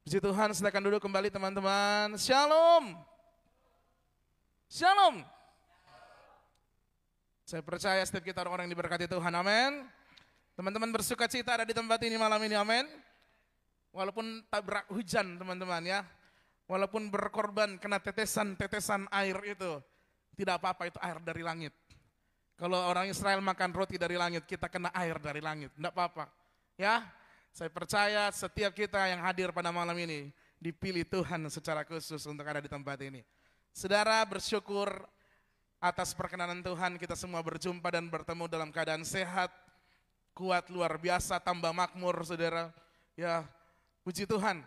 Puji Tuhan, silakan duduk kembali teman-teman. Shalom. Shalom. Saya percaya setiap kita orang-orang yang diberkati Tuhan, amin. Teman-teman bersuka cita ada di tempat ini malam ini, amin. Walaupun tabrak hujan teman-teman ya. Walaupun berkorban kena tetesan-tetesan air itu. Tidak apa-apa, itu air dari langit. Kalau orang Israel makan roti dari langit, kita kena air dari langit. Tidak apa-apa. Ya, saya percaya setiap kita yang hadir pada malam ini dipilih Tuhan secara khusus untuk ada di tempat ini. Saudara, bersyukur atas perkenanan Tuhan, kita semua berjumpa dan bertemu dalam keadaan sehat, kuat, luar biasa, tambah makmur, saudara. Ya, puji Tuhan.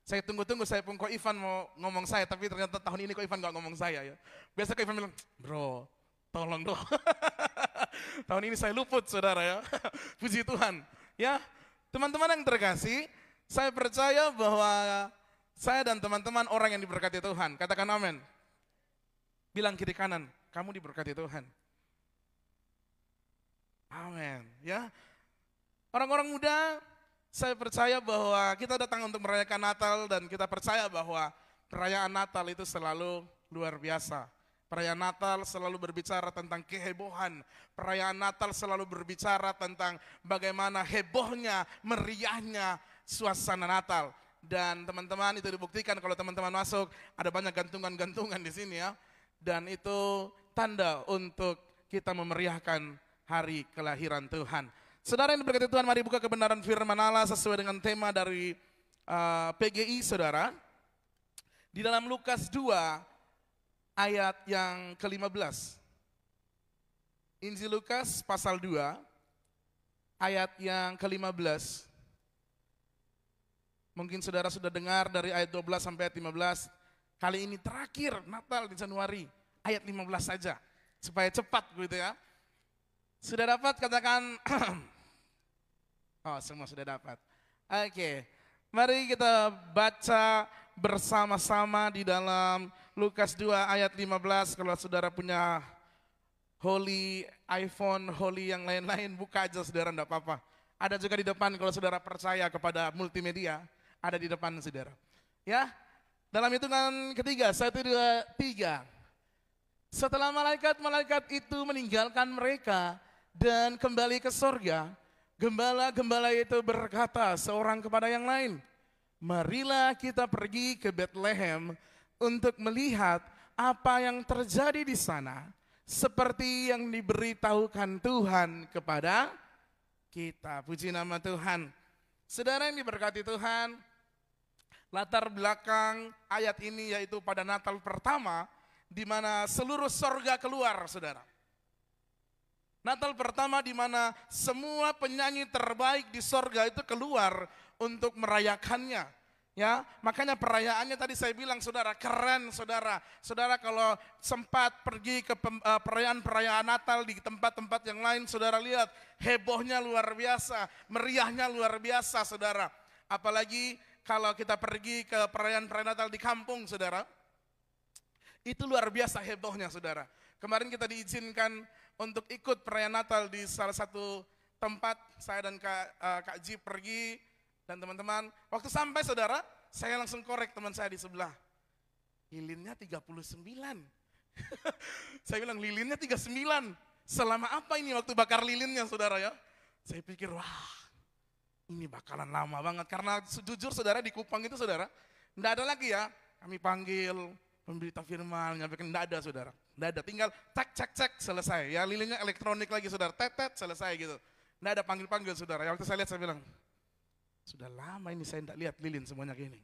Saya tunggu-tunggu, saya pun Ko Ivan mau ngomong saya, tapi ternyata tahun ini Ko Ivan gak ngomong saya ya. Biasa Ko Ivan bilang, bro, tolong dong. Tahun ini saya luput, saudara ya. Puji Tuhan. Ya, teman-teman yang terkasih, saya percaya bahwa saya dan teman-teman orang yang diberkati Tuhan. Katakan amin. Bilang kiri kanan, kamu diberkati Tuhan. Amin. Ya, orang-orang muda, saya percaya bahwa kita datang untuk merayakan Natal dan kita percaya bahwa perayaan Natal itu selalu luar biasa. Perayaan Natal selalu berbicara tentang kehebohan. Perayaan Natal selalu berbicara tentang bagaimana hebohnya, meriahnya suasana Natal. Dan teman-teman itu dibuktikan kalau teman-teman masuk, ada banyak gantungan-gantungan di sini ya. Dan itu tanda untuk kita memeriahkan hari kelahiran Tuhan. Saudara yang diberkati Tuhan, mari buka kebenaran firman Allah sesuai dengan tema dari PGI, saudara. Di dalam Lukas 2, ayat yang ke-15. Injil Lukas pasal 2, ayat yang ke-15. Mungkin saudara sudah dengar dari ayat 12 sampai ayat 15. Kali ini terakhir Natal di Januari, ayat 15 saja. Supaya cepat gitu ya. Sudah dapat katakan, oh semua sudah dapat. Oke, mari kita baca bersama-sama di dalam Lukas 2 ayat 15. Kalau saudara punya Holy iPhone, Holy yang lain-lain, buka aja saudara, enggak apa-apa. Ada juga di depan kalau saudara percaya kepada multimedia, ada di depan saudara. Ya, dalam hitungan ketiga, 1, 2, 3. Setelah malaikat-malaikat itu meninggalkan mereka dan kembali ke sorga, gembala-gembala itu berkata seorang kepada yang lain, marilah kita pergi ke Bethlehem untuk melihat apa yang terjadi di sana, seperti yang diberitahukan Tuhan kepada kita. Puji nama Tuhan. Saudara yang diberkati Tuhan, latar belakang ayat ini yaitu pada Natal pertama, di mana seluruh sorga keluar, saudara. Natal pertama di mana semua penyanyi terbaik di sorga itu keluar untuk merayakannya. Ya, makanya perayaannya tadi saya bilang saudara, keren saudara. Saudara kalau sempat pergi ke perayaan Natal di tempat-tempat yang lain, saudara lihat hebohnya luar biasa, meriahnya luar biasa saudara. Apalagi kalau kita pergi ke perayaan Natal di kampung saudara, itu luar biasa hebohnya saudara. Kemarin kita diizinkan untuk ikut perayaan Natal di salah satu tempat, saya dan Kak Ji pergi dan teman-teman. Waktu sampai saudara, saya langsung korek teman saya di sebelah. Lilinnya 39. Saya bilang lilinnya 39. Selama apa ini waktu bakar lilinnya saudara ya? Saya pikir wah ini bakalan lama banget. Karena jujur saudara di Kupang itu saudara, enggak ada lagi ya. Kami panggil pemberita firman, menyampaikan enggak ada saudara. Enggak ada, tinggal cek selesai. Ya lilinnya elektronik lagi saudara, tet selesai gitu. Enggak ada panggil-panggil saudara. Waktu saya lihat saya bilang, sudah lama ini saya enggak lihat lilin semuanya gini.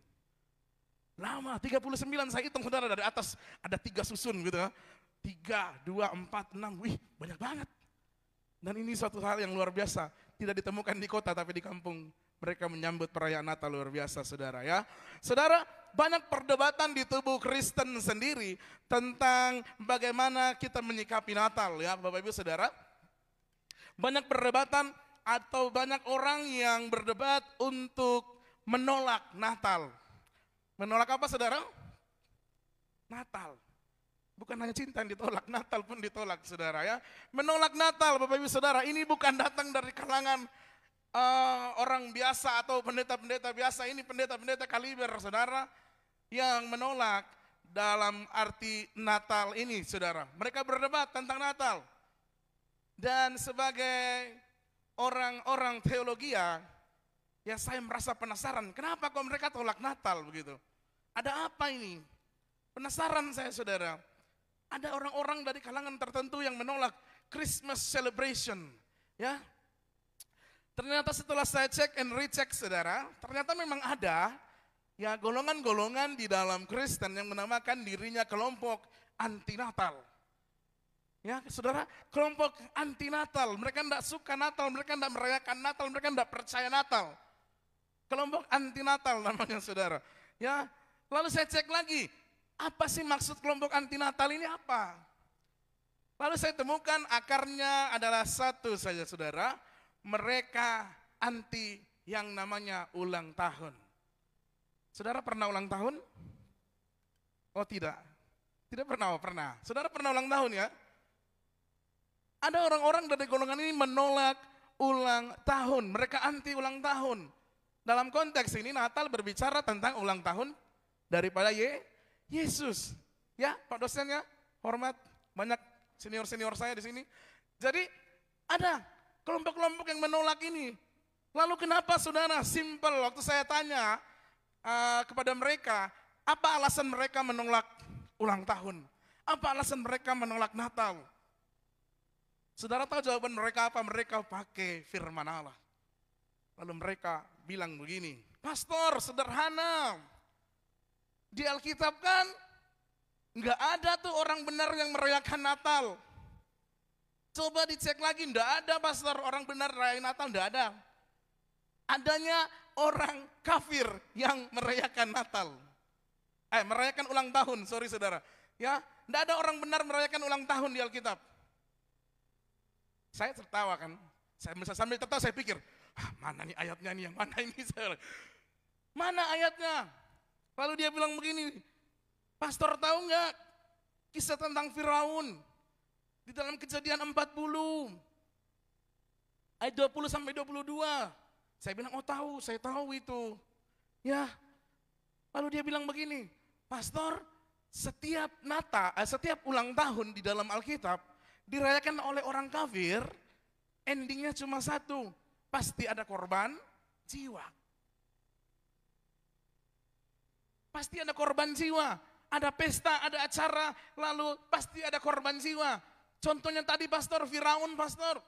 Lama, 39 saya hitung saudara dari atas ada 3 susun gitu ya. 3, 2, 4, 6, wih banyak banget. Dan ini suatu hal yang luar biasa, tidak ditemukan di kota tapi di kampung. Mereka menyambut perayaan Natal luar biasa saudara ya. Saudara, banyak perdebatan di tubuh Kristen sendiri tentang bagaimana kita menyikapi Natal ya Bapak Ibu saudara. Banyak perdebatan atau banyak orang yang berdebat untuk menolak Natal. Menolak apa saudara? Natal. Bukan hanya cinta yang ditolak, Natal pun ditolak saudara ya. Menolak Natal Bapak Ibu saudara, ini bukan datang dari kalangan orang biasa atau pendeta-pendeta biasa, ini pendeta-pendeta kaliber saudara, yang menolak dalam arti Natal ini saudara. Mereka berdebat tentang Natal. Dan sebagai orang-orang teologia, ya saya merasa penasaran, kenapa kok mereka tolak Natal begitu? Ada apa ini? Penasaran saya saudara. Ada orang-orang dari kalangan tertentu yang menolak Christmas celebration. Ya, ternyata setelah saya cek and recheck saudara, ternyata memang ada ya golongan-golongan di dalam Kristen yang menamakan dirinya kelompok anti Natal. Ya saudara, kelompok anti Natal, mereka tidak suka Natal, mereka tidak merayakan Natal, mereka tidak percaya Natal. Kelompok anti Natal namanya saudara. Ya, lalu saya cek lagi, apa sih maksud kelompok anti Natal ini apa? Lalu saya temukan akarnya adalah satu saja saudara, mereka anti yang namanya ulang tahun. Saudara pernah ulang tahun? Oh tidak, tidak pernah, pernah. Saudara pernah ulang tahun ya? Ada orang-orang dari golongan ini menolak ulang tahun, mereka anti ulang tahun. Dalam konteks ini Natal berbicara tentang ulang tahun daripada Yesus. Ya, Pak dosennya, hormat, banyak senior-senior saya di sini. Jadi ada kelompok-kelompok yang menolak ini. Lalu kenapa saudara? Simple, waktu saya tanya kepada mereka, apa alasan mereka menolak ulang tahun? Apa alasan mereka menolak Natal? Saudara tahu jawaban mereka apa? Mereka pakai firman Allah. Lalu mereka bilang begini, pastor sederhana, di Alkitab kan nggak ada tuh orang benar yang merayakan Natal. Coba dicek lagi, nggak ada pastor orang benar merayakan Natal, nggak ada. Adanya orang kafir yang merayakan Natal. Merayakan ulang tahun, sorry saudara. Ya, nggak ada orang benar merayakan ulang tahun di Alkitab. Saya tertawa kan, saya sambil tertawa saya pikir, mana nih ayatnya nih, yang mana ini saya? Mana ayatnya? Lalu dia bilang begini, pastor tahu nggak kisah tentang Firaun di dalam Kejadian 40 ayat 20 sampai 22. Saya bilang, oh tahu, saya tahu itu. Ya. Lalu dia bilang begini, pastor, setiap setiap ulang tahun di dalam Alkitab dirayakan oleh orang kafir, endingnya cuma satu, pasti ada korban jiwa. Pasti ada korban jiwa, ada pesta, ada acara, lalu pasti ada korban jiwa. Contohnya tadi pastor, Firaun pastor.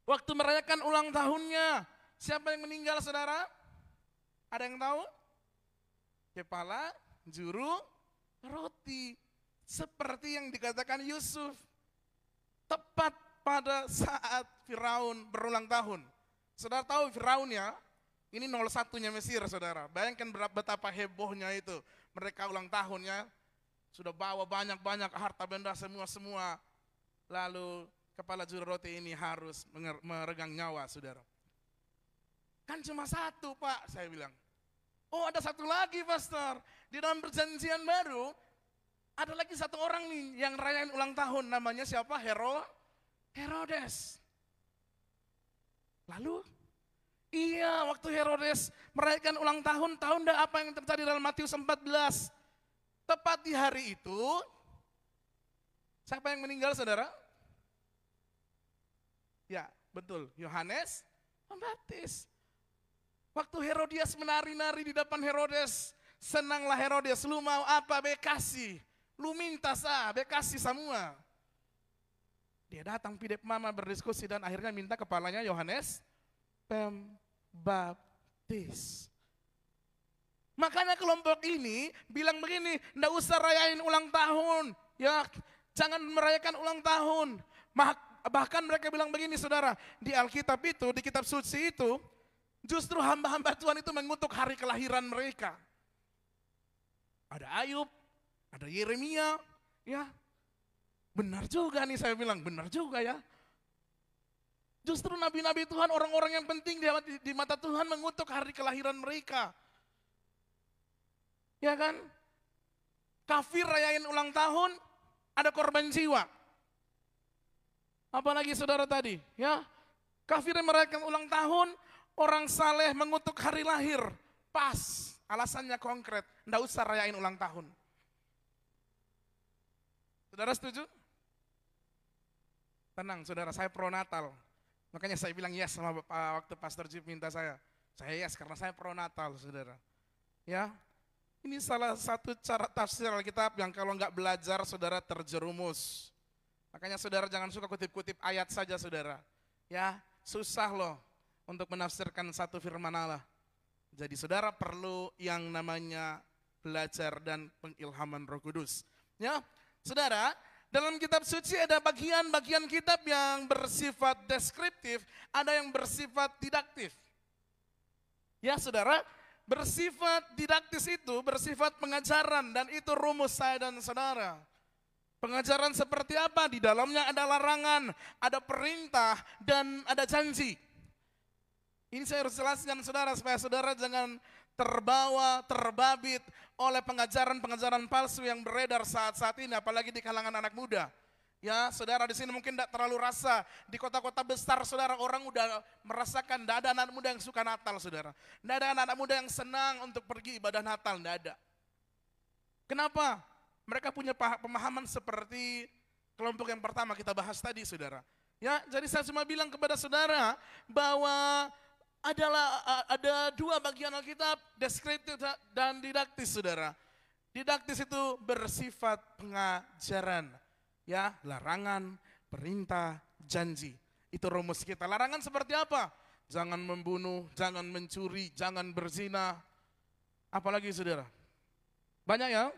Waktu merayakan ulang tahunnya, siapa yang meninggal saudara? Ada yang tahu? Kepala juru roti. Seperti yang dikatakan Yusuf. Tepat pada saat Firaun berulang tahun. Saudara tahu Firaun ya? Ini 01-nya Mesir saudara. Bayangkan betapa hebohnya itu. Mereka ulang tahunnya sudah bawa banyak-banyak harta benda semua-semua. Lalu kepala juru roti ini harus meregang nyawa saudara. Kan cuma satu Pak, saya bilang. Oh ada satu lagi pastor. Di dalam perjanjian baru ada lagi satu orang nih yang rayain ulang tahun. Namanya siapa? Herodes. Lalu iya, waktu Herodes merayakan ulang tahun, tahu enggak apa yang terjadi dalam Matius 14? Tepat di hari itu, siapa yang meninggal saudara? Ya, betul, Yohanes Pembaptis. Waktu Herodias menari-nari di depan Herodes, senanglah Herodes, lu mau apa bekasi? Lu minta bekasi semua. Dia datang pidep mama berdiskusi dan akhirnya minta kepalanya Yohanes Pembaptis. Makanya kelompok ini bilang begini, ndak usah rayain ulang tahun, ya jangan merayakan ulang tahun. Bahkan mereka bilang begini saudara, di Alkitab itu, di kitab suci itu, justru hamba-hamba Tuhan itu mengutuk hari kelahiran mereka. Ada Ayub, ada Yeremia, ya benar juga nih saya bilang, benar juga ya. Justru nabi-nabi Tuhan, orang-orang yang penting di mata Tuhan mengutuk hari kelahiran mereka. Ya kan? Kafir rayain ulang tahun, ada korban jiwa. Apalagi saudara tadi, ya. Kafirin merayakan ulang tahun, orang saleh mengutuk hari lahir. Pas, alasannya konkret, nggak usah rayain ulang tahun. Saudara setuju? Tenang saudara, saya pro Natal. Makanya saya bilang yes sama waktu Pastor Jip minta saya. Saya yes karena saya pro Natal saudara. Ya, ini salah satu cara tafsir Alkitab yang kalau nggak belajar saudara terjerumus. Makanya saudara jangan suka kutip-kutip ayat saja saudara. Ya, susah loh untuk menafsirkan satu firman Allah. Jadi saudara perlu yang namanya belajar dan pengilhaman Roh Kudus. Ya, saudara, dalam kitab suci ada bagian-bagian kitab yang bersifat deskriptif, ada yang bersifat didaktif. Ya saudara, bersifat didaktis itu bersifat pengajaran dan itu rumus saya dan saudara. Pengajaran seperti apa? Di dalamnya ada larangan, ada perintah, dan ada janji. Ini saya harus jelaskan saudara supaya saudara jangan terbawa, terbabit oleh pengajaran-pengajaran palsu yang beredar saat-saat ini, apalagi di kalangan anak muda. Ya, saudara di sini mungkin tidak terlalu rasa, di kota-kota besar saudara orang udah merasakan, tidak ada anak muda yang suka Natal saudara. Tidak ada anak muda yang senang untuk pergi ibadah Natal, tidak ada. Kenapa? Mereka punya pemahaman seperti kelompok yang pertama kita bahas tadi saudara. Ya, jadi saya cuma bilang kepada saudara bahwa ada dua bagian Alkitab, deskriptif dan didaktis saudara. Didaktis itu bersifat pengajaran. Ya, larangan, perintah, janji. Itu rumus kita. Larangan seperti apa? Jangan membunuh, jangan mencuri, jangan berzina. Apalagi saudara? Banyak ya?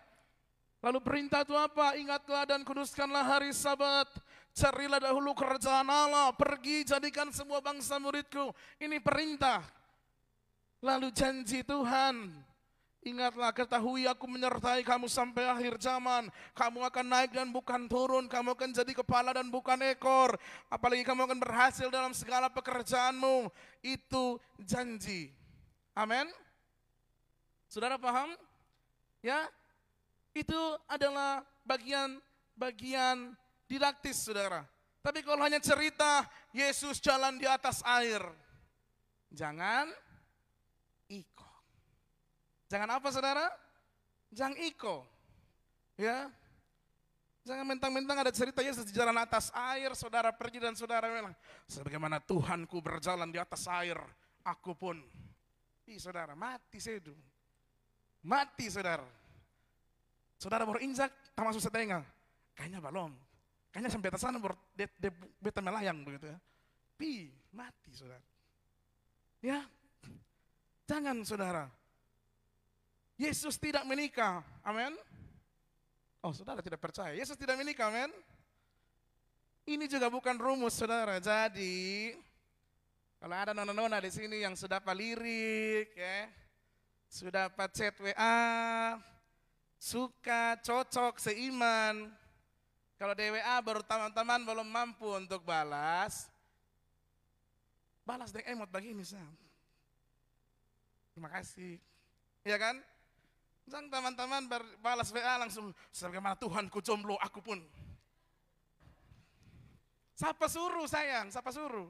Lalu perintah itu apa? Ingatlah dan kuduskanlah hari Sabat. Carilah dahulu kerajaan Allah. Pergi jadikan semua bangsa muridku. Ini perintah. Lalu janji Tuhan. Ingatlah, ketahui aku menyertai kamu sampai akhir zaman. Kamu akan naik dan bukan turun. Kamu akan jadi kepala dan bukan ekor. Apalagi kamu akan berhasil dalam segala pekerjaanmu. Itu janji. Amin. Saudara paham? Ya, itu adalah bagian didaktis saudara. Tapi kalau hanya cerita Yesus jalan di atas air, jangan ikut. Jangan apa saudara? Jangan iko. Ya. Jangan mentang-mentang ada cerita Yesus di jalan atas air, saudara pergi dan saudara bilang, sebagaimana Tuhanku berjalan di atas air, aku pun. Saudara, mati sedu. Mati saudara. Saudara baru injak, tak masuk setengah. Kayaknya belum. Kayaknya sampai atas sana baru beta melayang begitu ya. Mati saudara. Ya. Jangan saudara. Yesus tidak menikah, amin. Oh saudara tidak percaya, Yesus tidak menikah, amin. Ini juga bukan rumus saudara, jadi kalau ada nona-nona di sini yang sudah lirik, ya, sudah chat WA, suka, cocok, seiman, kalau di WA baru teman-teman belum mampu untuk balas dengan emot begini, terima kasih, ya kan? Jangan teman-teman balas WA langsung, sebagaimana Tuhanku jomblo, aku pun. Siapa suruh sayang, siapa suruh?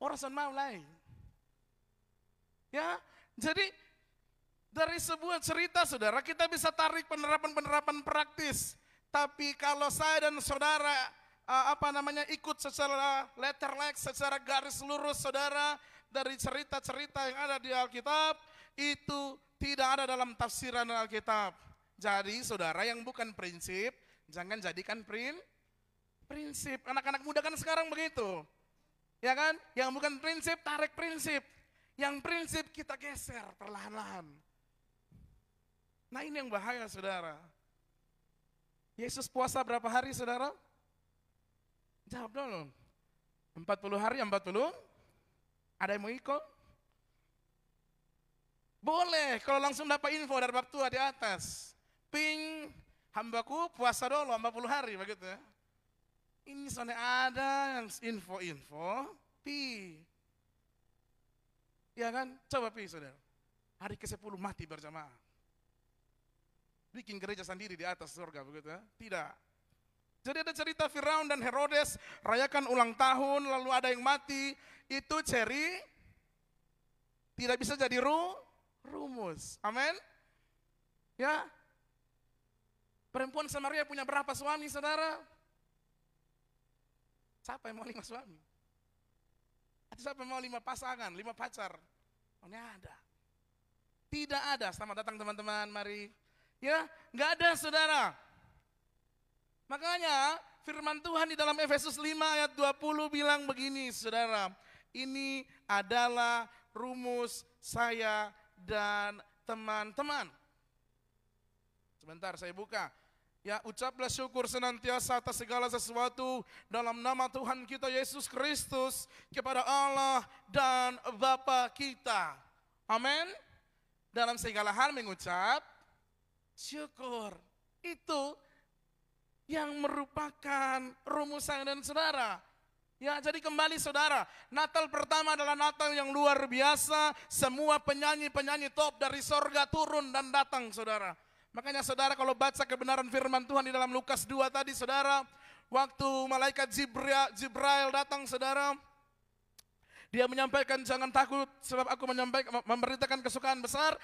Orang mau lain. Ya, jadi dari sebuah cerita saudara kita bisa tarik penerapan-penerapan praktis. Tapi kalau saya dan saudara ikut secara letterlek, secara garis lurus saudara dari cerita-cerita yang ada di Alkitab, itu tidak ada dalam tafsiran Alkitab. Jadi saudara yang bukan prinsip, jangan jadikan prinsip. Anak-anak muda kan sekarang begitu. Ya kan? Yang bukan prinsip, tarik prinsip. Yang prinsip kita geser perlahan-lahan. Nah ini yang bahaya saudara. Yesus puasa berapa hari saudara? Jawab dulu. 40 hari, 40? Ada yang mau ikut? Boleh, kalau langsung dapat info dari bab tua di atas. Ping, hambaku puasa dulu 40 hari, begitu ya. Ini soalnya ada yang info-info, ya kan? Coba saudara. Hari ke-10 mati berjamaah. Bikin gereja sendiri di atas surga, begitu ya. Tidak. Jadi ada cerita Firaun dan Herodes rayakan ulang tahun, lalu ada yang mati. Itu tidak bisa jadi rumus. Amin. Ya. Perempuan Samaria punya berapa suami, saudara? Siapa yang mau 5 suami? Atau siapa yang mau 5 pasangan, 5 pacar? Oh, ini ada. Tidak ada. Selamat datang teman-teman, mari. Ya, nggak ada, saudara. Makanya firman Tuhan di dalam Efesus 5 ayat 20 bilang begini, saudara. Ini adalah rumus saya dan teman-teman. Sebentar saya buka. Ya, ucaplah syukur senantiasa atas segala sesuatu dalam nama Tuhan kita Yesus Kristus kepada Allah dan Bapa kita. Amin. Dalam segala hal mengucap syukur. Itu yang merupakan rumus saya dan saudara. Ya, jadi kembali saudara, Natal pertama adalah Natal yang luar biasa. Semua penyanyi-penyanyi top dari sorga turun dan datang, saudara. Makanya saudara kalau baca kebenaran firman Tuhan di dalam Lukas 2 tadi, saudara, waktu malaikat Jibril datang, saudara, dia menyampaikan jangan takut sebab aku memberitakan kesukaan besar.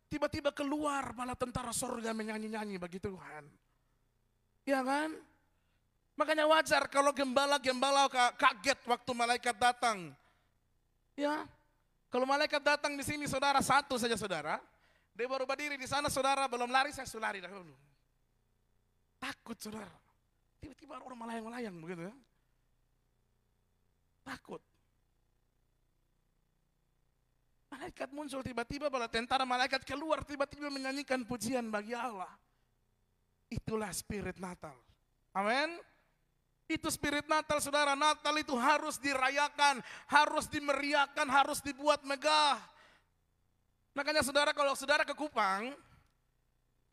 Tiba-tiba keluar bala tentara sorga menyanyi-nyanyi bagi Tuhan. Ya kan? Makanya wajar kalau gembala-gembala kaget waktu malaikat datang. Ya, kalau malaikat datang di sini saudara, satu saja saudara, dia baru berdiri di sana saudara, belum lari saya sudah lari dahulu. Takut saudara. Tiba-tiba orang melayang-layang begitu ya. Takut. Malaikat muncul tiba-tiba, bala tentara malaikat keluar tiba-tiba menyanyikan pujian bagi Allah. Itulah spirit Natal. Amin. Itu spirit Natal saudara. Natal itu harus dirayakan, harus dimeriahkan, harus dibuat megah. Makanya saudara kalau saudara ke Kupang,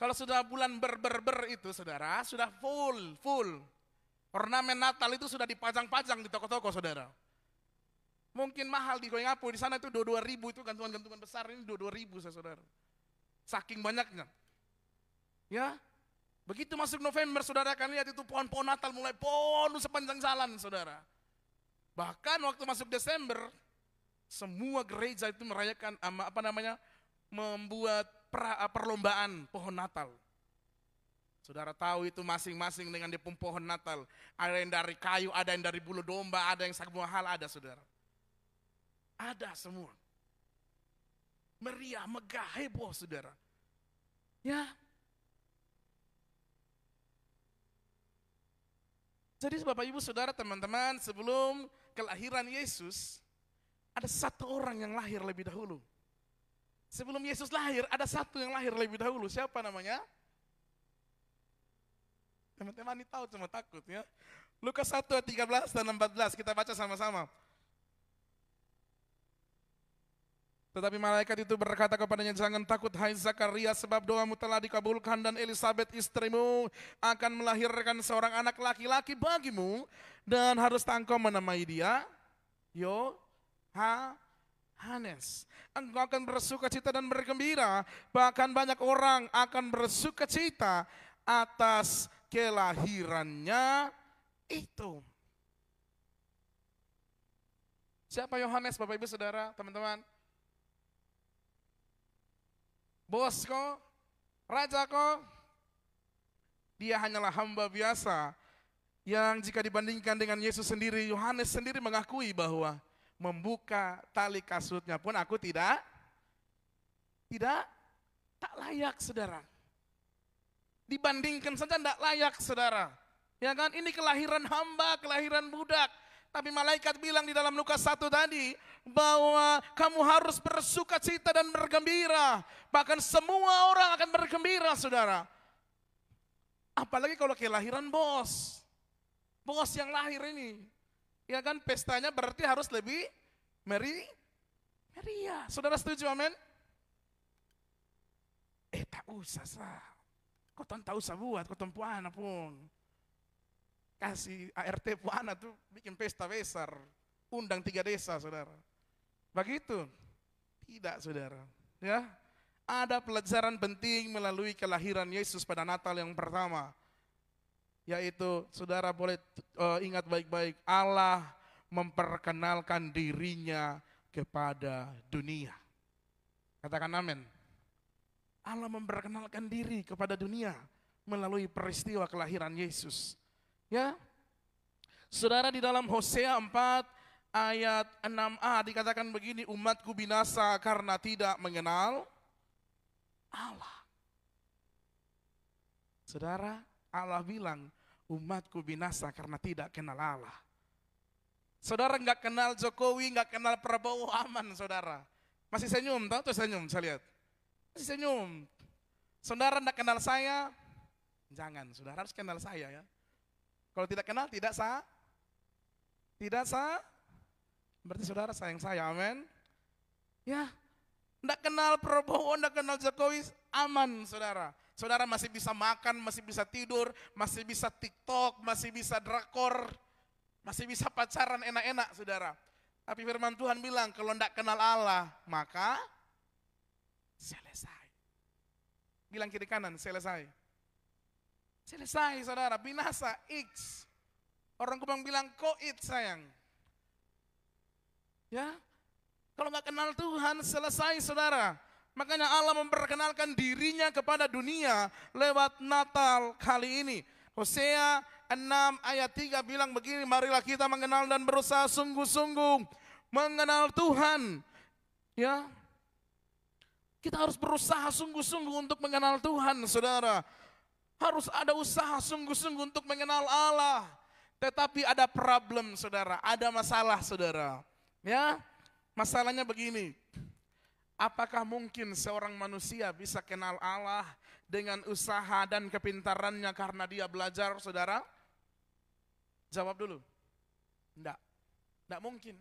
kalau sudah bulan ber itu saudara, sudah full. Ornamen Natal itu sudah dipajang-pajang di toko-toko saudara. Mungkin mahal di Koingapu, di sana itu 22.000 itu gantungan-gantungan besar, ini 22.000 saudara. Saking banyaknya. Ya. Begitu masuk November saudara akan lihat itu pohon-pohon Natal mulai penuh sepanjang jalan saudara. Bahkan waktu masuk Desember, semua gereja itu merayakan membuat perlombaan pohon Natal. Saudara tahu itu masing-masing dengan dia pohon Natal. Ada yang dari kayu, ada yang dari bulu domba, ada yang semua hal ada saudara. Ada semua. Meriah, megah, heboh saudara. Ya. Jadi Bapak Ibu Saudara teman-teman, sebelum kelahiran Yesus, ada satu orang yang lahir lebih dahulu. Sebelum Yesus lahir, ada satu yang lahir lebih dahulu. Siapa namanya? Teman-teman ini tahu cuma takut ya. Lukas 1 ayat 13 dan 14, kita baca sama-sama. Tetapi malaikat itu berkata kepadanya, jangan takut hai Zakaria, sebab doamu telah dikabulkan dan Elisabet istrimu akan melahirkan seorang anak laki-laki bagimu dan harus engkau menamai dia Yohanes. Engkau akan bersukacita dan bergembira, bahkan banyak orang akan bersukacita atas kelahirannya itu. Siapa Yohanes Bapak Ibu Saudara, teman-teman? Bosku, rajaku, dia hanyalah hamba biasa yang jika dibandingkan dengan Yesus sendiri, Yohanes sendiri mengakui bahwa membuka tali kasutnya pun aku tak layak saudara. Dibandingkan saja tidak layak saudara. Ya kan, ini kelahiran hamba, kelahiran budak. Tapi malaikat bilang di dalam Lukas 1 tadi, bahwa kamu harus bersukacita dan bergembira. Bahkan semua orang akan bergembira saudara. Apalagi kalau kelahiran bos. Bos yang lahir ini. Ya kan, pestanya berarti harus lebih meriah. Saudara setuju, amin? Tak usah sah. Kau tak usah buat, kau tempuana pun. Kasih ART puana tuh bikin pesta besar. Undang 3 desa saudara. Begitu? Tidak saudara. Ya, ada pelajaran penting melalui kelahiran Yesus pada Natal yang pertama. Yaitu saudara boleh ingat baik-baik, Allah memperkenalkan dirinya kepada dunia. Katakan amin. Allah memperkenalkan diri kepada dunia melalui peristiwa kelahiran Yesus. Ya, saudara, di dalam Hosea 4 ayat 6a dikatakan begini, umatku binasa karena tidak mengenal Allah. Saudara, Allah bilang umatku binasa karena tidak kenal Allah. Saudara nggak kenal Jokowi, nggak kenal Prabowo, aman saudara. Masih senyum, tahu tuh senyum, saya lihat. Masih senyum. Saudara nggak kenal saya, jangan, saudara harus kenal saya ya. Kalau tidak kenal, tidak sah. Tidak sah, berarti saudara sayang saya, amin. Ya, nggak kenal Prabowo, nggak kenal Jokowi, aman saudara. Saudara masih bisa makan, masih bisa tidur, masih bisa TikTok, masih bisa drakor, masih bisa pacaran enak-enak saudara. Tapi firman Tuhan bilang kalau nggak kenal Allah, maka selesai. Bilang kiri kanan, selesai. Selesai saudara, binasa, X. Orang Kupang bilang koit sayang. Ya, kalau nggak kenal Tuhan, selesai saudara. Makanya Allah memperkenalkan dirinya kepada dunia lewat Natal kali ini. Hosea 6 ayat 3 bilang begini, marilah kita mengenal dan berusaha sungguh-sungguh mengenal Tuhan. Ya, kita harus berusaha sungguh-sungguh untuk mengenal Tuhan, saudara. Harus ada usaha sungguh-sungguh untuk mengenal Allah. Tetapi ada problem, saudara. Ada masalah, saudara. Ya, masalahnya begini. Apakah mungkin seorang manusia bisa kenal Allah dengan usaha dan kepintarannya karena dia belajar, saudara? Jawab dulu. Enggak. Enggak mungkin.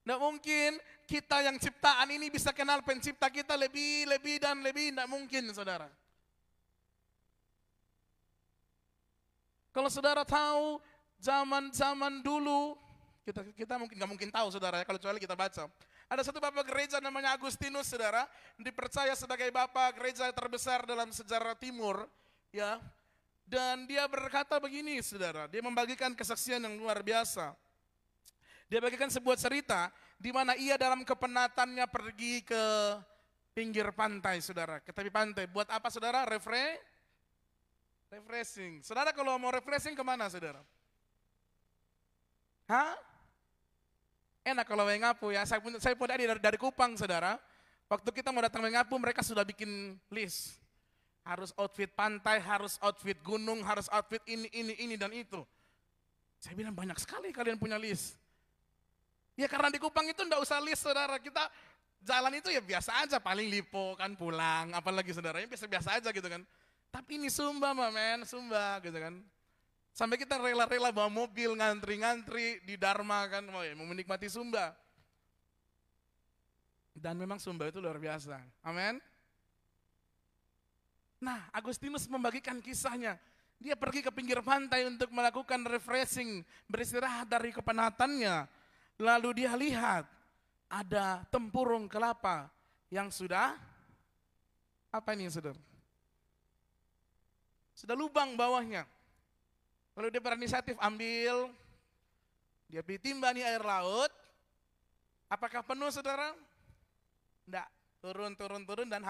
Enggak mungkin kita yang ciptaan ini bisa kenal pencipta kita lebih dan lebih. Enggak mungkin, saudara. Kalau saudara tahu zaman dulu, kita mungkin nggak mungkin tahu saudara ya, kalau kecuali kita baca. Ada satu bapak gereja namanya Agustinus, saudara, dipercaya sebagai bapak gereja terbesar dalam sejarah Timur, ya. Dan dia berkata begini, saudara, dia membagikan kesaksian yang luar biasa. Dia bagikan sebuah cerita di mana ia dalam kepenatannya pergi ke pinggir pantai, saudara, ke tepi pantai. Buat apa, saudara? Refreshing. Saudara kalau mau refreshing kemana, saudara? Hah? Enak kalau Wengapu ya. Saya pun dari Kupang, saudara. Waktu kita mau datang Wengapu, mereka sudah bikin list. Harus outfit pantai, harus outfit gunung, harus outfit ini dan itu. Saya bilang banyak sekali kalian punya list. Ya karena di Kupang itu enggak usah list, saudara. Kita jalan itu ya biasa aja, paling lipo kan pulang. Apalagi saudara, ya biasa-biasa aja gitu kan. Tapi ini Sumba, men, Sumba gitu kan. Sampai kita rela-rela bawa mobil, ngantri-ngantri di Dharma kan, mau menikmati Sumba. Dan memang Sumba itu luar biasa, amin. Nah, Agustinus membagikan kisahnya. Dia pergi ke pinggir pantai untuk melakukan refreshing, beristirahat dari kepenatannya. Lalu dia lihat ada tempurung kelapa yang sudah, apa ini saudara? Sudah lubang bawahnya. Lalu dia berinisiatif ambil, dia ditimba nih air laut. Apakah penuh saudara? Enggak, turun dan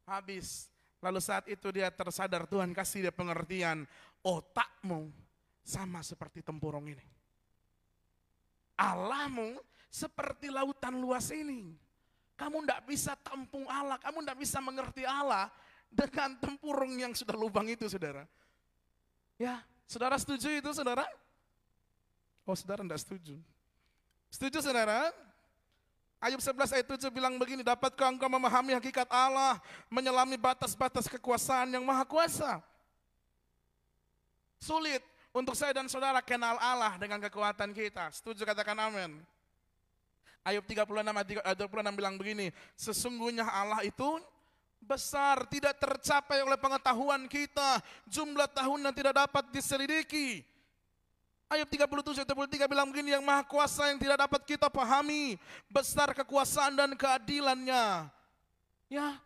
habis. Lalu saat itu dia tersadar, Tuhan kasih dia pengertian, otakmu sama seperti tempurung ini. Allahmu seperti lautan luas ini. Kamu enggak bisa tampung Allah, kamu enggak bisa mengerti Allah dengan tempurung yang sudah lubang itu, saudara. Ya, saudara setuju itu, saudara? Oh, saudara enggak setuju. Setuju, saudara? Ayub 11 ayat 7 bilang begini, dapatkah engkau memahami hakikat Allah, menyelami batas-batas kekuasaan yang maha kuasa? Sulit untuk saya dan saudara kenal Allah dengan kekuatan kita. Setuju, katakan amin. Ayub 36 ayat 26 bilang begini, sesungguhnya Allah itu besar, tidak tercapai oleh pengetahuan kita, jumlah tahun yang tidak dapat diselidiki. Ayub 37 ayat 23 bilang begini, yang maha kuasa yang tidak dapat kita pahami, besar kekuasaan dan keadilannya. Ya,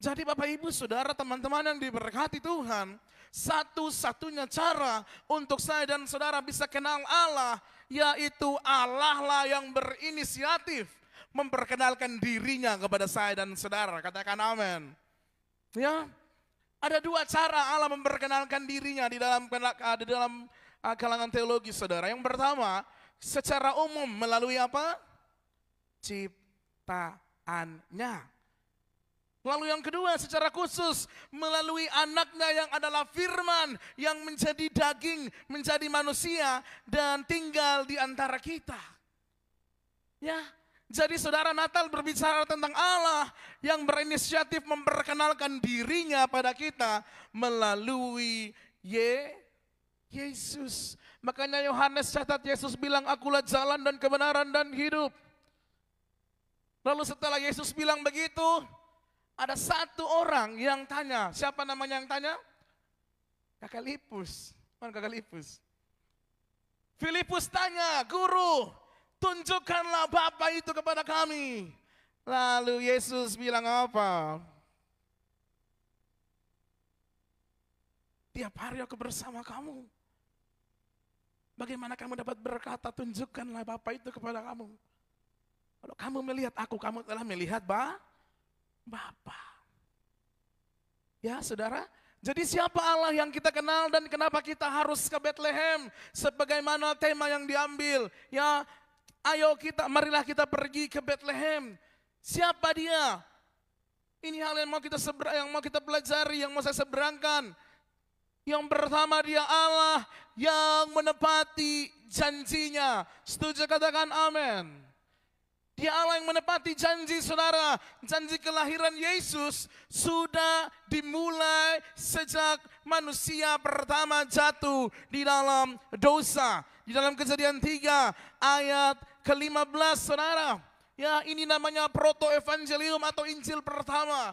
Jadi Bapak Ibu Saudara teman-teman yang diberkati Tuhan, satu-satunya cara untuk saya dan saudara bisa kenal Allah, yaitu Allah lah yang berinisiatif memperkenalkan dirinya kepada saya dan saudara. Katakan amin. Ya, ada dua cara Allah memperkenalkan dirinya di dalam kalangan teologi saudara. Yang pertama, secara umum melalui apa? Ciptaannya. Lalu yang kedua secara khusus melalui anaknya yang adalah firman yang menjadi daging, menjadi manusia dan tinggal di antara kita. Ya, jadi saudara, Natal berbicara tentang Allah yang berinisiatif memperkenalkan dirinya pada kita melalui Yesus. Makanya Yohanes catat, Yesus bilang, akulah jalan dan kebenaran dan hidup. Lalu setelah Yesus bilang begitu, ada satu orang yang tanya, siapa namanya yang tanya? Kakak Lipus. Mana Kakak Lipus? Filipus tanya, Guru, tunjukkanlah Bapa itu kepada kami. Lalu Yesus bilang apa? Tiap hari aku bersama kamu. Bagaimana kamu dapat berkata, tunjukkanlah Bapa itu kepada kamu? Kalau kamu melihat aku, kamu telah melihat Bapa. Ya saudara, jadi siapa Allah yang kita kenal dan kenapa kita harus ke Bethlehem? Sebagaimana tema yang diambil, ya ayo marilah kita pergi ke Bethlehem. Siapa dia? Ini hal yang mau kita pelajari, yang mau saya seberangkan. Yang pertama, dia Allah yang menepati janjinya. Setuju, katakan amin. Dia Allah yang menepati janji saudara. Janji kelahiran Yesus sudah dimulai sejak manusia pertama jatuh di dalam dosa. Di dalam Kejadian 3 ayat ke-15 saudara. Ya, ini namanya proto-evangelium atau Injil pertama.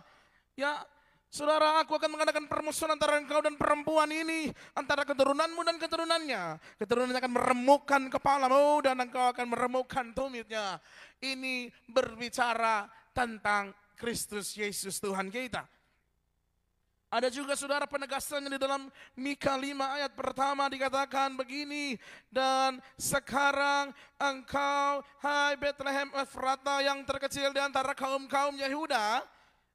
Ya, saudara, aku akan mengadakan permusuhan antara engkau dan perempuan ini, antara keturunanmu dan keturunannya. Keturunannya akan meremukkan kepalamu dan engkau akan meremukkan tumitnya. Ini berbicara tentang Kristus Yesus Tuhan kita. Ada juga saudara penegasannya di dalam Mika 5 ayat pertama dikatakan begini. Dan sekarang engkau, hai Bethlehem Efrata yang terkecil di antara kaum-kaum Yehuda,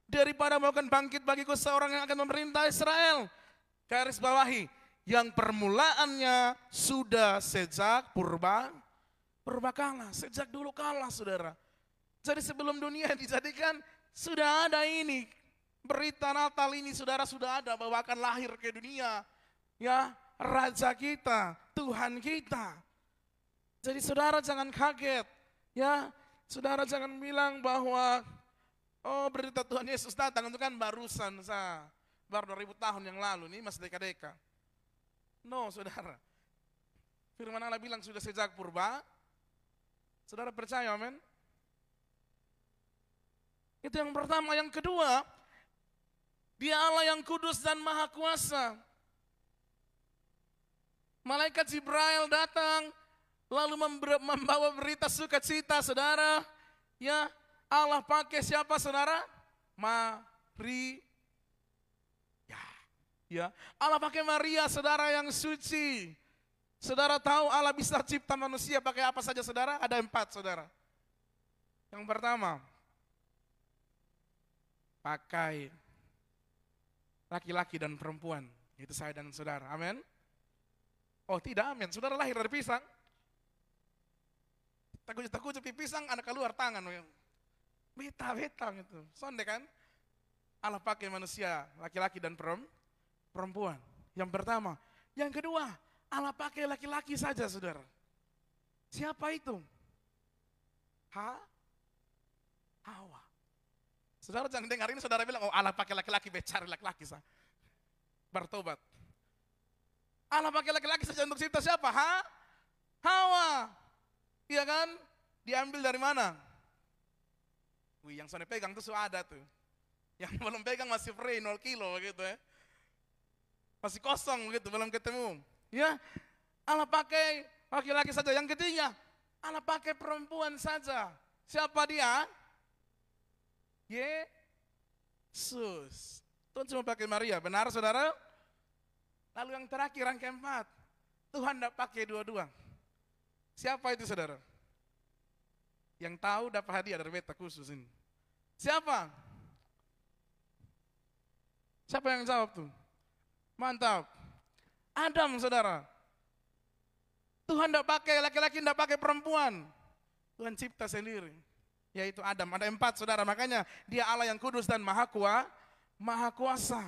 daripada melakukan bangkit bagiku seorang yang akan memerintah Israel. Garis bawahi, yang permulaannya sudah sejak purba kala, sejak dulu kala saudara. Jadi sebelum dunia dijadikan sudah ada ini. Berita Natal ini saudara sudah ada bahwa akan lahir ke dunia. Ya, Raja kita, Tuhan kita. Jadi saudara jangan kaget. Ya, saudara jangan bilang bahwa oh berita Tuhan Yesus datang itu kan barusan baru 2000 tahun yang lalu nih masih deka-deka. No saudara, firman Allah bilang sudah sejak purba. Saudara percaya amin? Itu yang pertama. Yang kedua, dia Allah yang kudus dan maha kuasa. Malaikat Jibril datang lalu membawa berita sukacita saudara. Ya, Allah pakai siapa saudara? Maria. Ya, Allah pakai Maria saudara yang suci. Saudara tahu Allah bisa cipta manusia pakai apa saja saudara? Ada 4 saudara. Yang pertama, pakai laki-laki dan perempuan. Itu saya dan saudara, amin. Oh tidak amin, saudara lahir dari pisang. Takut pisang, anak keluar tangan. Beta gitu, sonde kan? Allah pakai manusia, laki-laki dan perempuan. Yang pertama. Yang kedua, Allah pakai laki-laki saja saudara. Siapa itu? Hawa. Saudara jangan dengar ini saudara bilang, oh Allah pakai laki-laki, cari laki-laki sah. Bertobat. Allah pakai laki-laki saja untuk cipta siapa? Hawa. Iya kan? Diambil dari mana? Wih, yang sudah pegang tuh sudah ada tuh. Yang belum pegang masih free 0 kilo gitu ya. Masih kosong gitu, belum ketemu. Ya, Allah pakai laki-laki saja. Yang ketiga, Allah pakai perempuan saja. Siapa dia? Sus. Tuhan cuma pakai Maria, benar saudara? Lalu yang terakhir, yang keempat, Tuhan tidak pakai dua-dua. Siapa itu saudara? Yang tahu dapat hadiah dari beta khusus ini. Siapa? Siapa yang jawab tuh? Mantap. Adam saudara. Tuhan tidak pakai laki-laki, tidak pakai perempuan. Tuhan cipta sendiri. Yaitu Adam. Ada 4 saudara. Makanya dia Allah yang kudus dan maha kuasa.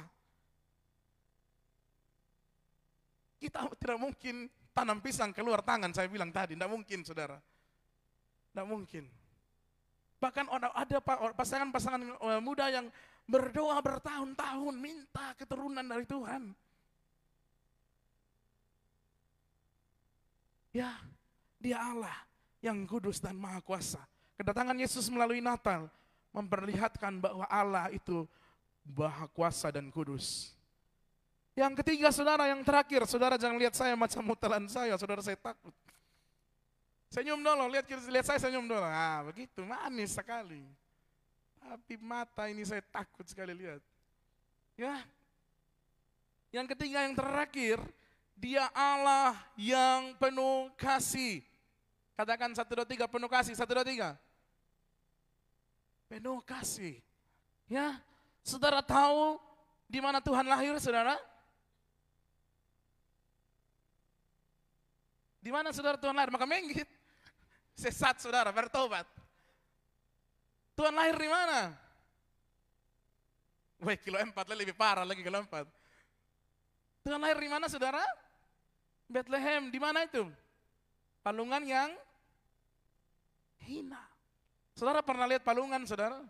Kita tidak mungkin tanam pisang keluar tangan, saya bilang tadi. Tidak mungkin saudara. Tidak mungkin. Bahkan ada pasangan-pasangan muda yang berdoa bertahun-tahun minta keturunan dari Tuhan. Ya, dia Allah yang kudus dan maha kuasa. Kedatangan Yesus melalui Natal memperlihatkan bahwa Allah itu maha kuasa dan kudus. Yang ketiga saudara, yang terakhir, saudara jangan lihat saya macam mutelan saya, saudara saya takut. Senyum dulu, lihat saya senyum dulu. Ah, begitu, manis sekali. Tapi mata ini saya takut sekali lihat. Ya. Yang ketiga, yang terakhir, dia Allah yang penuh kasih. Katakan 1, 2, 3, penuh kasih. 1, 2, 3. Penuh kasih. Ya, saudara tahu di mana Tuhan lahir, saudara? Di mana saudara Tuhan lahir? Maka menggit. Sesat saudara, bertobat. Tuhan lahir di mana? Wah, kilo 4 lebih parah lagi kilo 4. Tuhan lahir di mana saudara? Bethlehem. Di mana itu? Palungan yang hina. Saudara pernah lihat palungan saudara?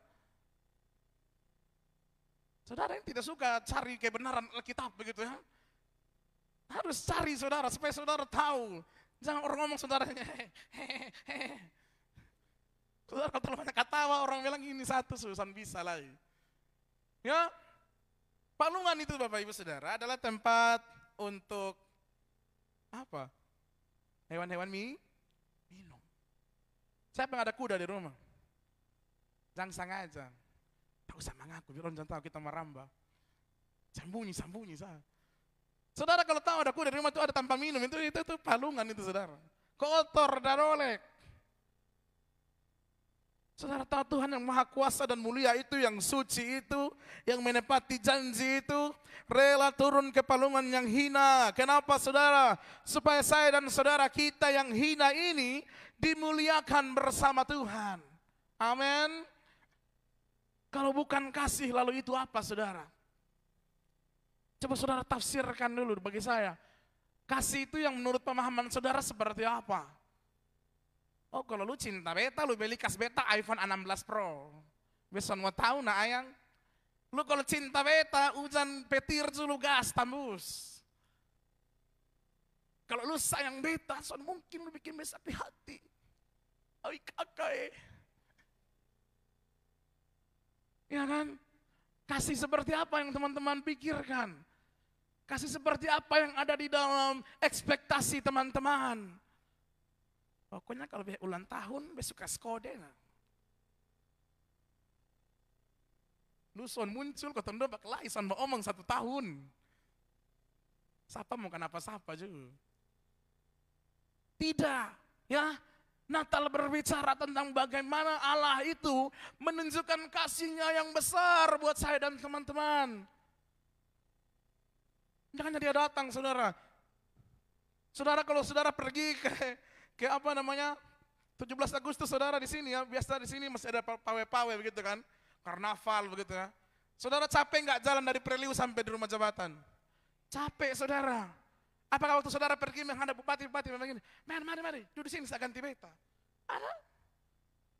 Saudara yang tidak suka cari kebenaran Alkitab begitu ya. Harus cari saudara supaya saudara tahu. Jangan orang ngomong saudaranya. Saudara kalau terlalu banyak ketawa orang bilang ini satu susah bisa lagi. Ya, palungan itu Bapak Ibu Saudara adalah tempat untuk apa? Hewan-hewan minum. Siapa yang ada kuda di rumah? Jangan aja. Tak usah mengaku, biar orang jangan tahu kita merambah. Sambunyi saya. Saudara kalau tahu ada kuda di rumah itu ada tanpa minum, itu palungan itu saudara. Kotor dan olek. Saudara tahu Tuhan yang maha kuasa dan mulia itu, yang suci itu, yang menepati janji itu, rela turun ke palungan yang hina. Kenapa saudara? Supaya saya dan saudara kita yang hina ini dimuliakan bersama Tuhan. Amin. Kalau bukan kasih lalu itu apa saudara? Coba saudara tafsirkan dulu bagi saya. Kasih itu yang menurut pemahaman saudara seperti apa? Oh kalau lu cinta beta, lu beli kas beta iPhone 16 Pro. Besok mau tahu nak ayang. Lu kalau cinta beta, hujan petir lu gas tambus. Kalau lu sayang beta, so mungkin lu bikin beta sakit hati. Ay kakak. Ya kan? Kasih seperti apa yang teman-teman pikirkan? Kasih seperti apa yang ada di dalam ekspektasi teman-teman? Pokoknya kalau ulang tahun, besok kasih kode. Lu son muncul, kau tanda bak lai, son mau omong 1 tahun. Siapa mau kenapa siapa juga. Tidak, ya. Natal berbicara tentang bagaimana Allah itu menunjukkan kasih-Nya yang besar buat saya dan teman-teman. Jangan dia datang saudara. Saudara kalau saudara pergi ke apa namanya 17 Agustus saudara di sini ya, biasa di sini masih ada pawai-pawai begitu kan, karnaval begitu ya. Saudara capek nggak jalan dari Preliu sampai di rumah jabatan? Capek saudara. Apakah waktu saudara pergi menghadap bupati-bupati memang gini, mari, duduk sini saya ganti beta. Ada?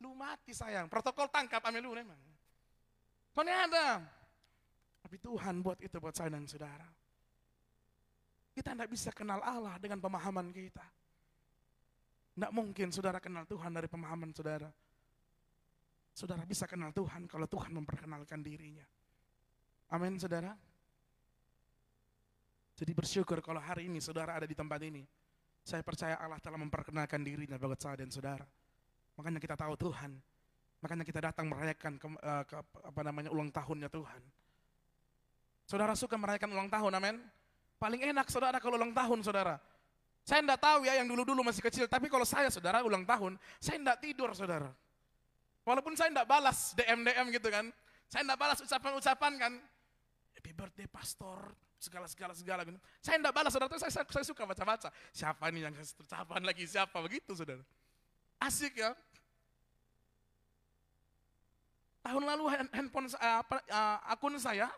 Lu mati sayang, protokol tangkap amelu memang. Mana ada? Tapi Tuhan buat itu buat saya dan saudara. Kita tidak bisa kenal Allah dengan pemahaman kita. Tidak mungkin saudara kenal Tuhan dari pemahaman saudara. Saudara bisa kenal Tuhan kalau Tuhan memperkenalkan dirinya. Amin saudara. Jadi bersyukur kalau hari ini saudara ada di tempat ini. Saya percaya Allah telah memperkenalkan dirinya bagi saya dan saudara. Makanya kita tahu Tuhan Makanya kita datang merayakan ulang tahunnya Tuhan. Saudara suka merayakan ulang tahun, amin? Paling enak saudara kalau ulang tahun saudara. Saya enggak tahu ya yang dulu-dulu masih kecil, tapi kalau saya saudara ulang tahun, saya enggak tidur saudara. Walaupun saya enggak balas DM gitu kan. Saya enggak balas ucapan-ucapan kan. Happy birthday pastor, segala gitu. Saya enggak balas saudara, saya suka baca-baca. Siapa nih yang kasih ucapan lagi, siapa begitu saudara. Asik ya. Tahun lalu akun saya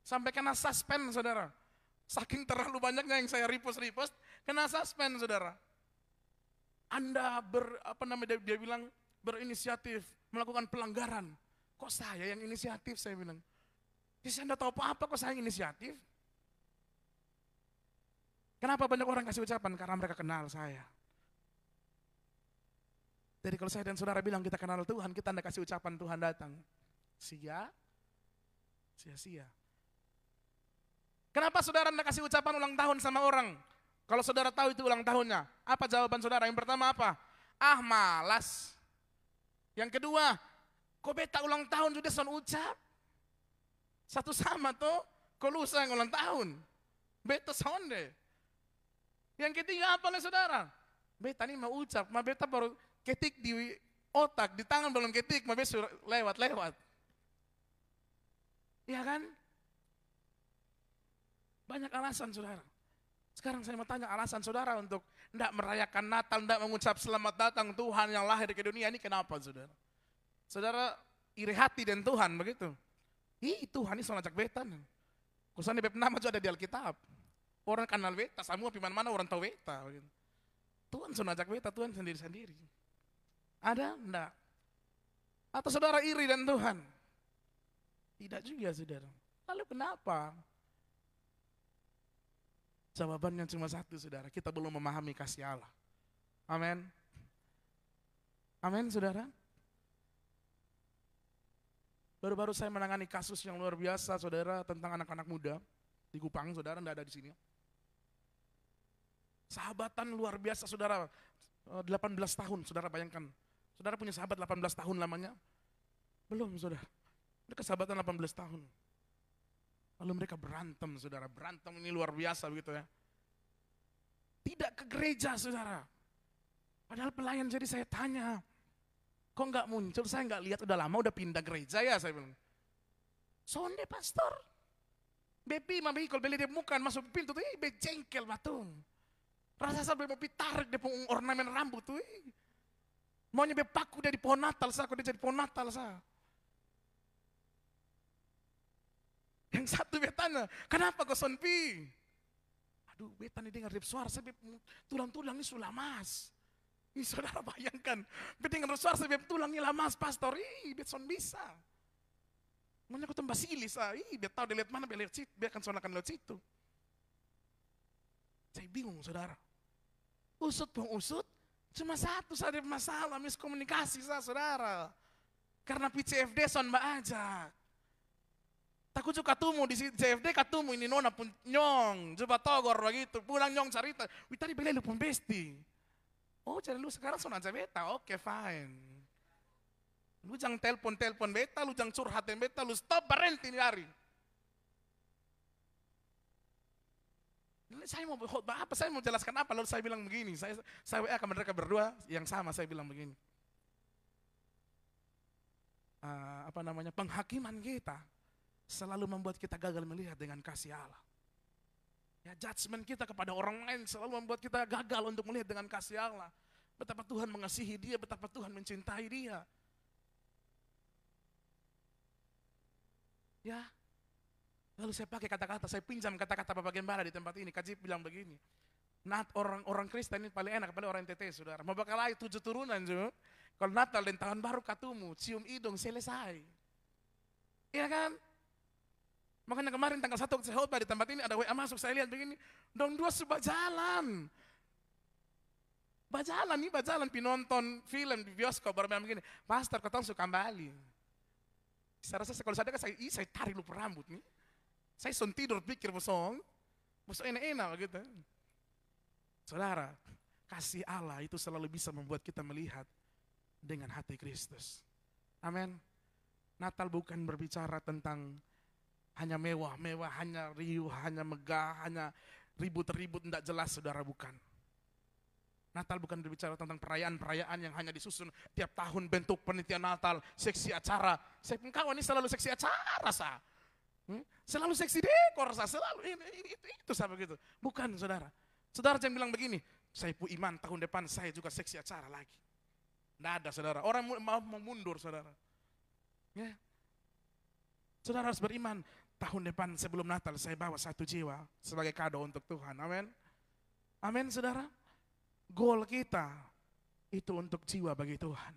sampai kena suspend saudara. Saking terlalu banyaknya yang saya repost, kena suspend saudara. Anda dia bilang berinisiatif melakukan pelanggaran. Kok saya yang inisiatif, saya bilang. Ya saya enggak tahu apa-apa kok saya yang inisiatif. Kenapa banyak orang kasih ucapan? Karena mereka kenal saya. Jadi kalau saya dan saudara bilang kita kenal Tuhan, kita enggak kasih ucapan, Tuhan datang. Sia-sia. Kenapa saudara enggak kasih ucapan ulang tahun sama orang? Kalau saudara tahu itu ulang tahunnya, apa jawaban saudara? Yang pertama apa? Ah malas. Yang kedua, kok beta ulang tahun sudah son ucap? Satu sama tuh, kok lusa yang ulang tahun? Beta sonde. Yang ketiga apa nih saudara? Beta ini mau ucap, ma beta baru ketik di otak, di tangan belum ketik, ma beta lewat. Iya kan? Banyak alasan saudara. Sekarang saya mau tanya alasan saudara untuk tidak merayakan Natal, tidak mengucap selamat datang Tuhan yang lahir ke dunia ini kenapa saudara? Saudara iri hati dengan Tuhan begitu. Tuhan ini soal ajak beta. Kusan di nama juga ada di Alkitab. Orang kenal beta, semua di mana-mana orang tahu beta. Begitu. Tuhan soal ajak beta, Tuhan sendiri-sendiri. Ada? Enggak. Atau saudara iri dengan Tuhan? Tidak juga saudara. Lalu kenapa? Jawabannya cuma satu saudara, kita belum memahami kasih Allah. Amin. Amin saudara. Baru-baru saya menangani kasus yang luar biasa saudara tentang anak-anak muda di Kupang, saudara enggak ada di sini. Sahabatan luar biasa saudara, 18 tahun saudara bayangkan. Saudara punya sahabat 18 tahun lamanya? Belum saudara. Mereka sahabatan 18 tahun. Lalu mereka berantem saudara, berantem ini luar biasa begitu ya. Tidak ke gereja saudara. Padahal pelayan jadi saya tanya, kok enggak muncul, saya enggak lihat udah lama udah pindah gereja ya saya bilang. Sonde pastor. Bepi mami kalau beli dia bukan masuk pintu tuh, jengkel batung. Rasa sampai mau pitarik dia ornamen rambut tuh. Maunya bepaku dia di pohon Natal, saya dia jadi pohon Natal saya. Yang satu betanya, kenapa kau sonpi? Aduh beta nih dengar suara, saya tulang-tulang ini sudah lemas. Ini saudara bayangkan, beta dengar suara saya tulang ini lemas pastor, bet son bisa. Maunya aku tambah silis, bet tahu dia lihat mana, dia lihat situ, dia akan sonakan lihat situ. Saya bingung saudara. Usut pengusut, cuma satu saja masalah, miskomunikasi saudara. Karena PCFD son mbak ajak. Takut juga katumu di CFD katumu ini nona pun nyong, coba togor begitu, pulang nyong cerita, wih tadi beli lu pun besti. Oh cari lu sekarang son aja beta, oke fine. Lu jangan telepon beta, lu jangan curhatin beta, lu stop berhenti nih hari. Saya mau apa? Saya mau jelaskan apa? Lalu saya bilang begini, saya WA ke mereka berdua yang sama, saya bilang begini. Penghakiman kita selalu membuat kita gagal melihat dengan kasih Allah. Ya, judgment kita kepada orang lain selalu membuat kita gagal untuk melihat dengan kasih Allah. Betapa Tuhan mengasihi dia, betapa Tuhan mencintai dia. Ya, lalu saya pakai kata-kata, saya pinjam kata-kata Bapak Gembala di tempat ini. Kajib bilang begini, orang Kristen ini paling enak, paling orang TT saudara. Mau bakal 7 turunan juga. Kalau Natal dan tahun baru katumu, cium hidung selesai. Iya kan? Makanya kemarin tanggal 1 saya khotbah di tempat ini ada WA masuk, saya lihat begini, dong dua sudah jalan. Bajalan pinonton film di bioskop baru bilang begini, pastor kau suka kembali. Saya rasa kalau saya saya tarik lupa rambut nih. Saya son tidur pikir musuh enak-enak gitu. Saudara, kasih Allah itu selalu bisa membuat kita melihat dengan hati Kristus. Amin. Natal bukan berbicara tentang hanya mewah-mewah, hanya riuh, hanya megah, hanya ribut-ribut, tidak jelas saudara, bukan. Natal bukan berbicara tentang perayaan-perayaan yang hanya disusun tiap tahun, bentuk penitia Natal, seksi acara. Saya pun kawan ini selalu seksi acara, selalu seksi dekor, selalu itu sama gitu. Bukan saudara. Saudara jangan bilang begini, saya pu iman tahun depan saya juga seksi acara lagi. Tidak ada saudara, orang mau mundur saudara. Ya. Saudara harus beriman, tahun depan sebelum Natal saya bawa 1 jiwa sebagai kado untuk Tuhan. Amin. Amin saudara. Goal kita itu untuk jiwa bagi Tuhan.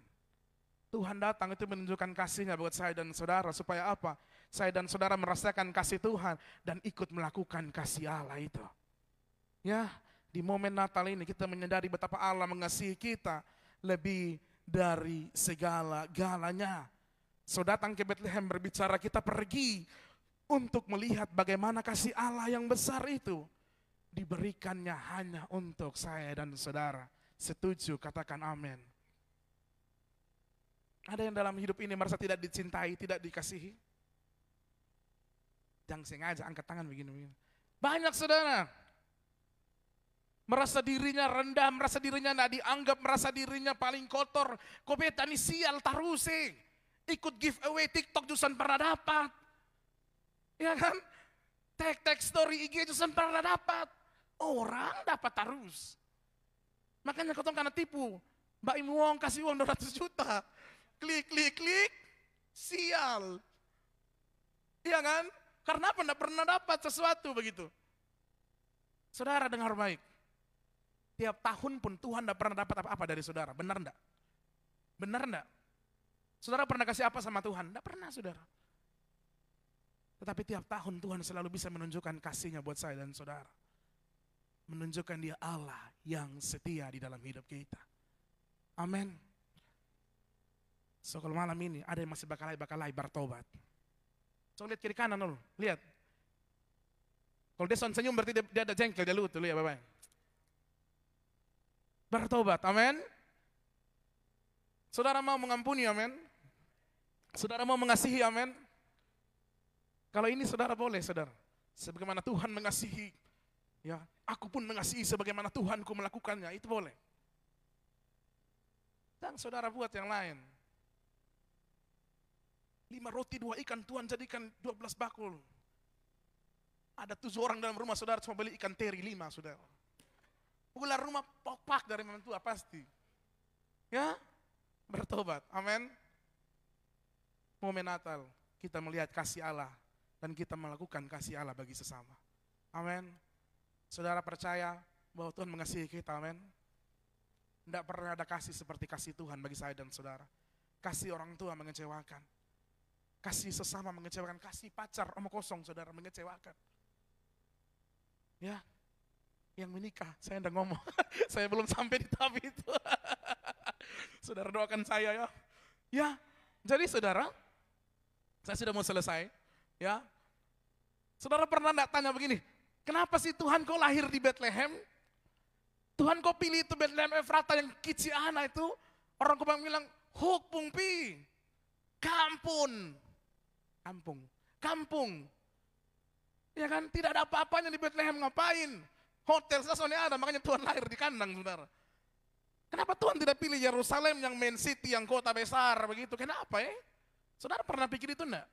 Tuhan datang itu menunjukkan kasihnya buat saya dan saudara. Supaya apa? Saya dan saudara merasakan kasih Tuhan dan ikut melakukan kasih Allah itu. Ya, di momen Natal ini kita menyadari betapa Allah mengasihi kita lebih dari segala-galanya. So datang ke Bethlehem berbicara kita pergi untuk melihat bagaimana kasih Allah yang besar itu diberikannya hanya untuk saya dan saudara. Setuju? Katakan amin. Ada yang dalam hidup ini merasa tidak dicintai, tidak dikasihi? Jangan sengaja angkat tangan begini-begini. Banyak saudara. Merasa dirinya rendah, merasa dirinya tidak dianggap, merasa dirinya paling kotor. Kobeta ni sial taruse. Ikut giveaway TikTok jusan pernah dapat. Ya kan? Tag story IG jusan pernah dapat. Orang dapat terus. Makanya kau karena tipu. Mbak Imuong kasih uang 200 juta. Klik, sial. Iya kan? Karena apa? Tidak pernah dapat sesuatu begitu. Saudara dengar baik. Tiap tahun pun Tuhan tidak pernah dapat apa-apa dari saudara. Benar enggak? Benar enggak? Saudara pernah kasih apa sama Tuhan? Tidak pernah saudara. Tetapi tiap tahun Tuhan selalu bisa menunjukkan kasihnya buat saya dan saudara. Menunjukkan dia Allah yang setia di dalam hidup kita. Amin. So kalau malam ini ada yang masih bakalai bertobat. So lihat kiri kanan dulu, lihat. Kalau dia senyum berarti dia ada jengkel, dia lutu, lihat Bapak. Bertobat, amin. Saudara mau mengampuni, amin. Saudara mau mengasihi, amin. Kalau ini saudara boleh, saudara. Sebagaimana Tuhan mengasihi, ya, aku pun mengasihi sebagaimana Tuhanku melakukannya, itu boleh. Dan saudara buat yang lain. 5 roti 2 ikan Tuhan jadikan 12 bakul. Ada 7 orang dalam rumah saudara cuma beli ikan teri 5 saudara. Ular rumah popak dari mentua pasti. Ya, bertobat, amin. Momen Natal kita melihat kasih Allah dan kita melakukan kasih Allah bagi sesama. Amin. Saudara percaya bahwa Tuhan mengasihi kita, amin. Tidak pernah ada kasih seperti kasih Tuhan bagi saya dan saudara. Kasih orang tua mengecewakan. Kasih sesama mengecewakan. Kasih pacar omong kosong saudara mengecewakan. Ya, yang menikah, saya tidak ngomong. Saya belum sampai di tahap itu. Saudara doakan saya ya. Ya, jadi saudara, saya sudah mau selesai. Ya, saudara pernah tidak tanya begini, kenapa sih Tuhan kau lahir di Bethlehem? Tuhan kau pilih itu Bethlehem Efrata yang kiciana itu. Orang kau bilang, huk pungpi, kampung. Ya kan, tidak ada apa-apanya di Bethlehem, ngapain? Hotel soalnya ada, makanya Tuhan lahir di kandang, saudara. Kenapa Tuhan tidak pilih Yerusalem yang main city, yang kota besar begitu? Kenapa ya? Saudara pernah pikir itu enggak?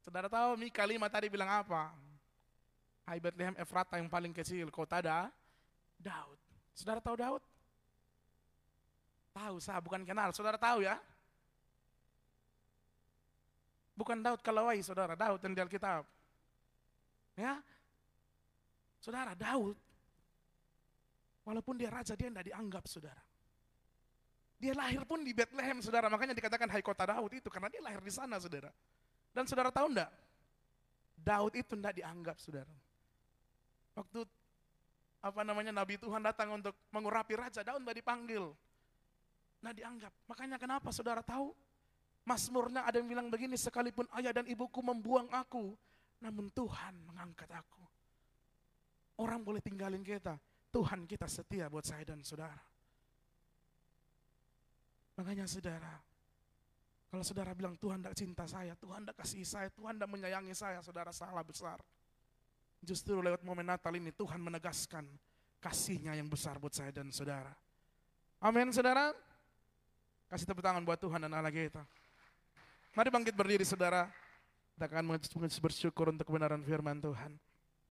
Saudara tahu Mika 5 tadi bilang apa? Hai Bethlehem Efrata yang paling kecil, kota Daud. Saudara tahu Daud? Tahu, saya bukan kenal, saudara tahu ya? Bukan Daud Kalawai, saudara, Daud yang di Alkitab. Ya, saudara, Daud, walaupun dia raja, dia tidak dianggap, saudara. Dia lahir pun di Bethlehem, saudara, makanya dikatakan hai kota Daud itu, karena dia lahir di sana, saudara. Dan saudara tahu enggak? Daud itu tidak dianggap, saudara. Waktu Nabi Tuhan datang untuk mengurapi raja, Daud tidak dipanggil. Tidak dianggap. Makanya kenapa saudara tahu? Mazmurnya ada yang bilang begini, sekalipun ayah dan ibuku membuang aku, namun Tuhan mengangkat aku. Orang boleh tinggalin kita, Tuhan kita setia buat saya dan saudara. Makanya saudara, kalau saudara bilang Tuhan tidak cinta saya, Tuhan tidak kasih saya, Tuhan tidak menyayangi saya, saudara salah besar. Justru lewat momen Natal ini Tuhan menegaskan kasih-Nya yang besar buat saya dan saudara. Amin saudara. Kasih tepuk tangan buat Tuhan dan Allah kita. Mari bangkit berdiri saudara. Kita akan bersyukur untuk kebenaran firman Tuhan.